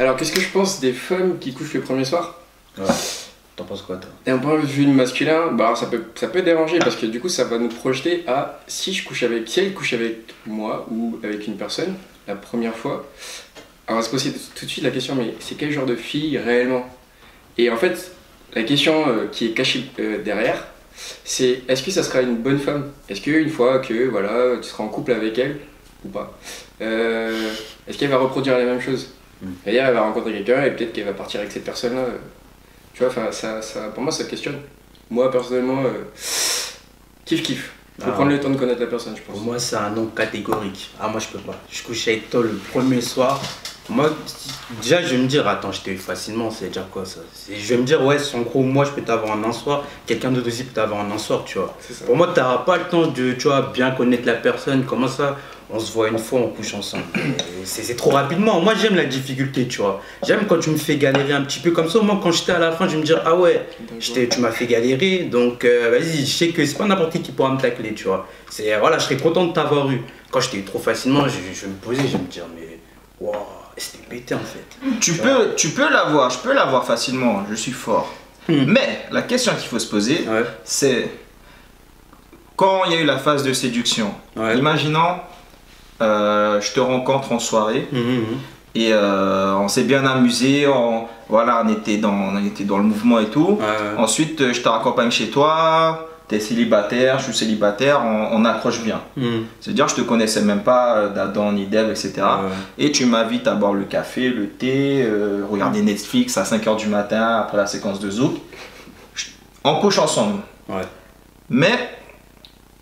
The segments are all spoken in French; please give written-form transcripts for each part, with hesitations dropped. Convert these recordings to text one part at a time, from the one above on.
Alors, qu'est-ce que je pense des femmes qui couchent le premier soir? Ouais. T'en penses quoi, toi? D'un point de vue masculin, bah, ça peut déranger parce que du coup, ça va nous projeter à si elle couche avec moi ou avec une personne la première fois. Alors, on va se poser tout de suite la question, mais c'est quel genre de fille réellement? Et en fait, la question qui est cachée derrière, c'est est-ce que ça sera une bonne femme? Est-ce qu'une fois que voilà, tu seras en couple avec elle ou pas, est-ce qu'elle va reproduire la même chose? C'est-à-dire, elle va rencontrer quelqu'un et peut-être qu'elle va partir avec cette personne-là. Tu vois, pour moi, ça questionne. Moi, personnellement, kiff. Faut prendre le temps de connaître la personne, je pense. Pour moi, c'est un non catégorique. Ah, moi, je peux pas. Je couche avec toi le premier soir. Moi, déjà, je vais me dire, attends, je t'ai eu facilement, c'est déjà quoi ça? Je vais me dire, ouais, en gros, moi, je peux t'avoir en un soir, quelqu'un d'autre aussi peut t'avoir en un soir, tu vois. Pour moi, t'auras pas le temps de, tu vois, bien connaître la personne. Comment ça? On se voit une fois, on couche ensemble. C'est trop rapidement. Moi, j'aime la difficulté, tu vois. J'aime quand tu me fais galérer un petit peu comme ça. Moi, quand j'étais à la fin, je vais me dire, ah ouais, tu m'as fait galérer. Donc, vas-y, je sais que c'est pas n'importe qui pourra me tacler, tu vois. Voilà, je serais content de t'avoir eu. Quand je t'ai eu trop facilement, je vais me poser, je vais me dire, mais waouh, c'était pété en fait. Tu peux l'avoir, je peux l'avoir facilement, je suis fort. Mais la question qu'il faut se poser, c'est quand il y a eu la phase de séduction, imaginons, je te rencontre en soirée et on s'est bien amusé, voilà, on était dans le mouvement et tout. Ensuite, je te raccompagne chez toi, tu es célibataire, je suis célibataire, on accroche bien. C'est-à-dire, je te connaissais même pas d'Adam ni d'Ève, etc. Et tu m'invites à boire le café, le thé, regarder Netflix à 5 h du matin après la séquence de Zouk. On couche ensemble. Mais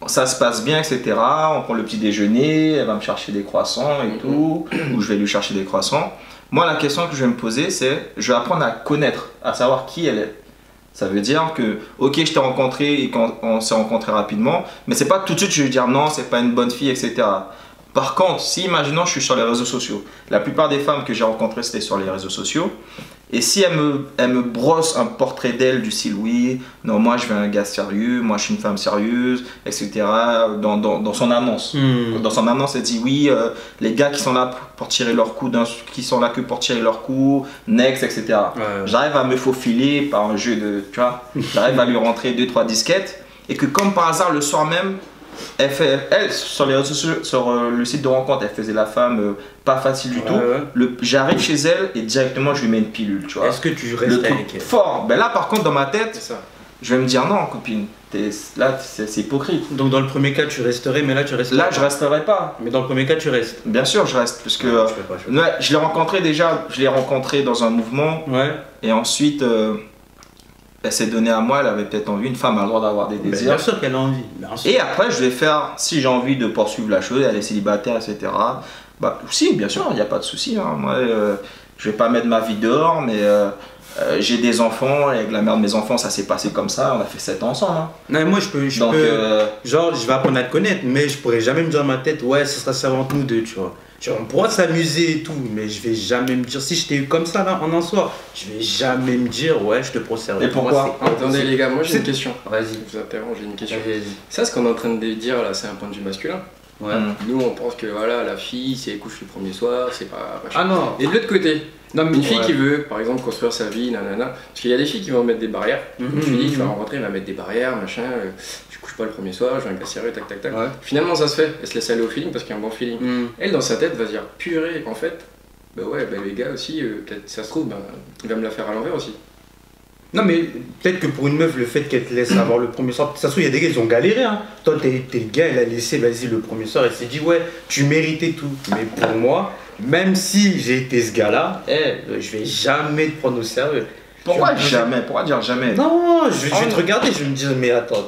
ça se passe bien, etc. On prend le petit déjeuner, elle va me chercher des croissants et tout, ou je vais lui chercher des croissants. Moi, la question que je vais me poser, c'est, je vais apprendre à connaître, à savoir qui elle est. Ça veut dire que, ok, je t'ai rencontré et qu'on s'est rencontré rapidement, mais c'est pas tout de suite je vais dire non, c'est pas une bonne fille, etc. Par contre, si imaginons je suis sur les réseaux sociaux, la plupart des femmes que j'ai rencontrées c'était sur les réseaux sociaux, et si elle me brosse un portrait d'elle du style oui, non, moi je veux un gars sérieux, moi je suis une femme sérieuse, etc. dans son annonce. Dans son annonce, elle dit oui, les gars qui sont là pour tirer leur coup, qui sont là que pour tirer leur coup, next, etc. J'arrive à me faufiler par un jeu de, tu vois, j'arrive à lui rentrer 2-3 disquettes, et que comme par hasard le soir même, elle sur les réseaux sociaux, sur le site de rencontre, elle faisait la femme pas facile du tout. J'arrive chez elle et directement je lui mets une pilule, tu vois. Est-ce que tu restes avec elle? Fort. Ben là par contre dans ma tête, je vais me dire non copine, là c'est hypocrite. Donc dans le premier cas tu resterais, mais là tu resterais là pas. Je resterai pas. Mais dans le premier cas tu restes. Bien sûr je reste parce que je l'ai rencontré déjà, je l'ai rencontré dans un mouvement. Et ensuite elle s'est donnée à moi, elle avait peut-être envie, une femme a le droit d'avoir des désirs. Bien sûr qu'elle a envie. Et après je vais faire, si j'ai envie de poursuivre la chose, elle est célibataire, etc. Bah si, bien sûr, il n'y a pas de souci. Hein. Moi, je vais pas mettre ma vie dehors, mais j'ai des enfants, et avec la mère de mes enfants, ça s'est passé comme ça, on a fait 7 ans ensemble. Hein. Non, moi je peux, genre je vais apprendre à te connaître, mais je pourrais jamais me dire dans ma tête, ouais, ce sera ça entre nous deux, tu vois. Genre, on pourra s'amuser et tout, mais je vais jamais me dire, si je t'ai eu comme ça là en un soir, je vais jamais me dire, ouais, je te procède. Et pourquoi? Attendez les gars, moi j'ai une question. Vas-y. Je vous interromps, j'ai une question. Ça, ce qu'on est en train de dire là, c'est un point de vue masculin. Nous on pense que voilà, la fille, si elle couche le premier soir, c'est pas machin. Ah non. Et de l'autre côté, une fille qui veut par exemple construire sa vie, nanana, parce qu'il y a des filles qui vont mettre des barrières. Tu dis, tu vas rencontrer, elle va mettre des barrières, machin, je couche pas le premier soir, je veux un gars sérieux, tac tac tac. Finalement ça se fait, elle se laisse aller au feeling parce qu'il y a un bon feeling. Elle dans sa tête va se dire, purée, en fait, bah ouais, bah les gars aussi, peut-être ça se trouve, bah, il va me la faire à l'envers aussi. Non mais peut-être que pour une meuf, le fait qu'elle te laisse avoir le premier soir, ça se trouve il y a des gars ils ont galéré hein. Toi t'es le gars, elle a laissé vas-y le premier soir, elle s'est dit ouais tu méritais tout. Mais pour moi, même si j'ai été ce gars là, je vais jamais te prendre au sérieux. Pourquoi jamais? Pourquoi dire jamais? Non, je vais te regarder, je vais me dire mais attends,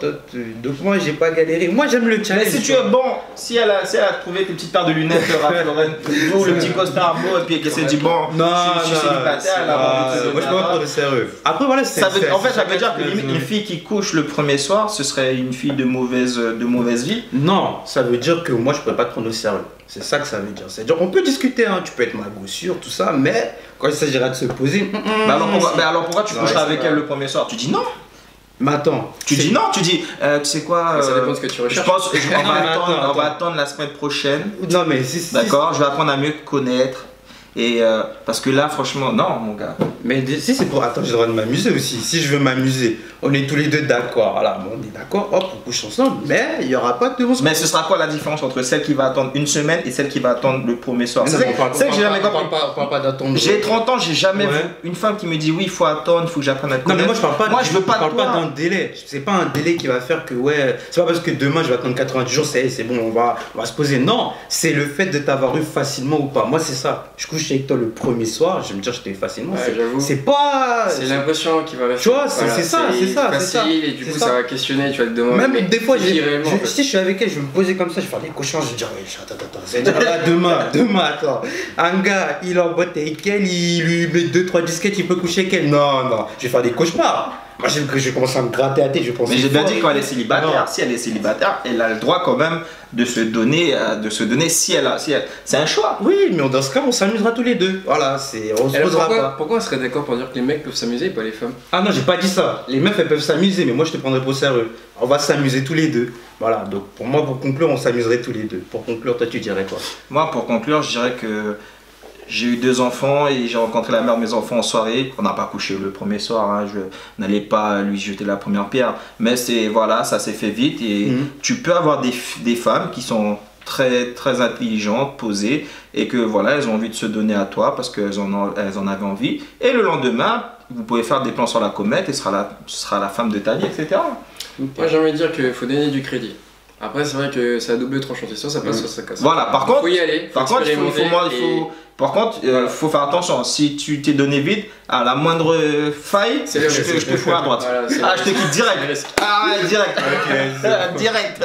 donc moi j'ai pas galéré, moi j'aime le challenge. Mais si tu es bon, si elle a trouvé tes petites paires de lunettes Ralph Lauren, ou le petit costard beau et puis qu'elle s'est dit bon, je suis célibataire, moi je peux pas prendre au sérieux. Après voilà, en fait ça veut dire que limite une fille qui couche le premier soir, ce serait une fille de mauvaise vie. Non, ça veut dire que moi je peux pas te prendre au sérieux. C'est ça que ça veut dire. C'est-à-dire on peut discuter, hein, tu peux être ma gossure, tout ça, mais quand il s'agira de se poser. Alors pourquoi tu coucheras avec elle le premier soir? Tu dis non. Mais attends. Tu dis non, tu dis, tu sais quoi, ça dépend de ce que tu recherches. Je pense on va attendre la semaine prochaine. Non mais si. D'accord, je vais apprendre à mieux te connaître. Et parce que là, franchement, non, mon gars. Mais si c'est pour. Attends, j'ai le droit de m'amuser aussi. Si je veux m'amuser, on est tous les deux d'accord. Voilà, bon, on est d'accord, hop, on couche ensemble. Mais il n'y aura pas de monstre. Mais ce sera quoi la différence entre celle qui va attendre une semaine et celle qui va attendre le premier soir? C'est que j'ai jamais compris. On parle pas d'attendre. J'ai 30 ans, j'ai jamais vu une femme qui me dit oui, il faut attendre, il faut que j'apprenne à te connaître. Non, mais moi je parle pas. Moi, je veux pas parle pas d'un délai. C'est pas un délai qui va faire que ouais. C'est pas parce que demain je vais attendre 90 jours, c'est bon, on va se poser. Non, c'est le fait de t'avoir eu facilement ou pas. Moi c'est ça. Je couche avec toi le premier soir, je vais me dire je t'ai eu facilement. C'est pas. C'est l'impression qui va rester. Tu vois, c'est ça. Facile et du coup ça va questionner, tu vas te demander. Même des fois, si je suis avec elle, je vais me poser comme ça, je vais faire des cochons, je vais dire attends. C'est-à-dire là demain, attends. Un gars, il est en boîte avec elle, il lui met 2-3 disquettes, il peut coucher avec elle. Non, je vais faire des cauchemars. Moi, je vais commencer à me gratter la tête, je pense. Mais j'ai bien dit quand elle est célibataire. Non. Si elle est célibataire, elle a le droit quand même de se donner si elle a. C'est un choix. Oui, mais dans ce cas, on s'amusera tous les deux. Voilà, on se posera pas. Pourquoi on serait d'accord pour dire que les mecs peuvent s'amuser et pas les femmes? Ah non, j'ai pas dit ça. Les meufs, elles peuvent s'amuser, mais moi, je te prendrai pour sérieux. On va s'amuser tous les deux. Voilà, donc pour moi, pour conclure, on s'amuserait tous les deux. Pour conclure, toi, tu dirais quoi? Moi, pour conclure, je dirais que j'ai eu 2 enfants et j'ai rencontré la mère de mes enfants en soirée. On n'a pas couché le premier soir, hein. Je n'allais pas lui jeter la première pierre. Mais voilà, ça s'est fait vite et tu peux avoir des femmes qui sont très, très intelligentes, posées et que voilà, elles ont envie de se donner à toi parce qu'elles en avaient envie. Et le lendemain, vous pouvez faire des plans sur la comète et ce sera la femme de ta vie, etc. Moi j'ai envie de dire qu'il faut donner du crédit. Après c'est vrai que c'est à double tranchant, c'est soit ça passe, soit ça casse. Voilà, par contre, faut y aller. Faut faire attention. Si tu t'es donné vite, à la moindre faille, je te fous à droite. Voilà, je te quitte direct. Direct. Direct.